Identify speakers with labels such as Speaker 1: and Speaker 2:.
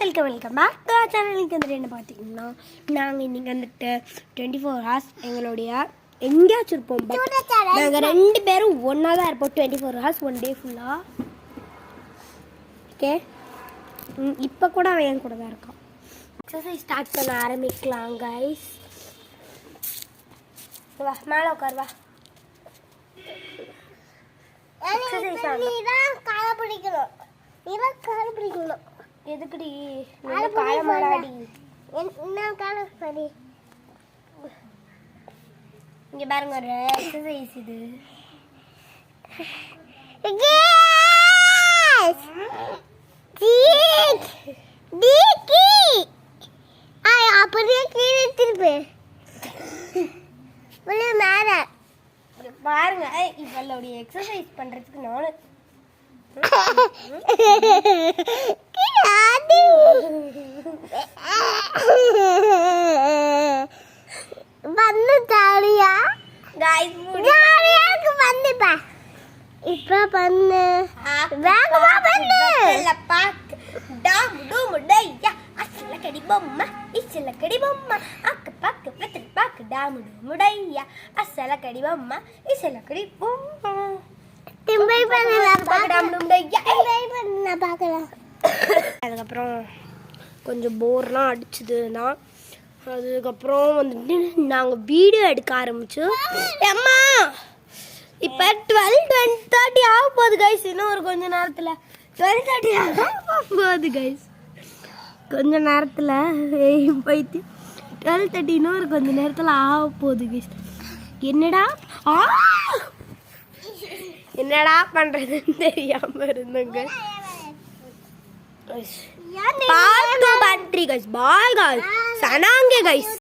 Speaker 1: Welcome back to R சேனலுக்கு வந்துட்டு என்ன பார்த்தீங்கன்னா நாங்கள் இன்றைக்கி வந்துட்டு 24 hours எங்களுடைய எங்கேயாச்சும் இருப்போம். பட் நாங்கள் 2 பேரும் ஒன்றா தான் இருப்போம் 24 hours 1 day ஃபுல்லாக. ஓகே, இப்போ கூட அவன் என் கூட தான் இருக்கான். எக்ஸசைஸ் ஸ்டார்ட் பண்ண ஆரம்பிக்கலாம் கைஸ். வா மேலே உட்கார் வா. எக்ஸசைஸ் பிடிக்கணும். எதுக்குடி காலமாடி இங்க பாருங்க ஒரு எக்ஸசைஸ் இது. பாருங்க இவளுடைய எக்ஸசைஸ் பண்றதுக்கு நானும் இப்ப பண்ணு வேகமா பண்ணு பாக் டாம் டூம் டையா அசல கடி பொம்மா இசல கடி பொம்மா அக்க பக்க வெத்தல் பாக் டாம் டூம் டையா அசல கடி பொம்மா இசல கடி பொம்மா திம்பை பண்ணலாம் பாக் டாம் டூம் டையா திம்பை பண்ணலாம் பார்க்கலாம். அதுக்கப்புறம் கொஞ்சம் போர்லாம் அடிச்சுதுன்னா அதுக்கப்புறம் வந்துட்டு நாங்கள் வீடியோ எடுக்க ஆரம்பிச்சோம். அம்மா இப்போ 12:30 ஆக போகுது கைஸ். இன்னும் ஒரு கொஞ்ச நேரத்தில் 12:30 ஆக போகுது கைஸ். கொஞ்ச நேரத்தில் போயிட்டு 12:30 இன்னும் ஒரு கொஞ்ச நேரத்தில் ஆக போகுது கைஸ். என்னடா பண்ணுறதுன்னு தெரியாமல் இருந்தோங்க. பாய் கைஸ், பாய் கைஸ், சனாங்கே கைஸ்.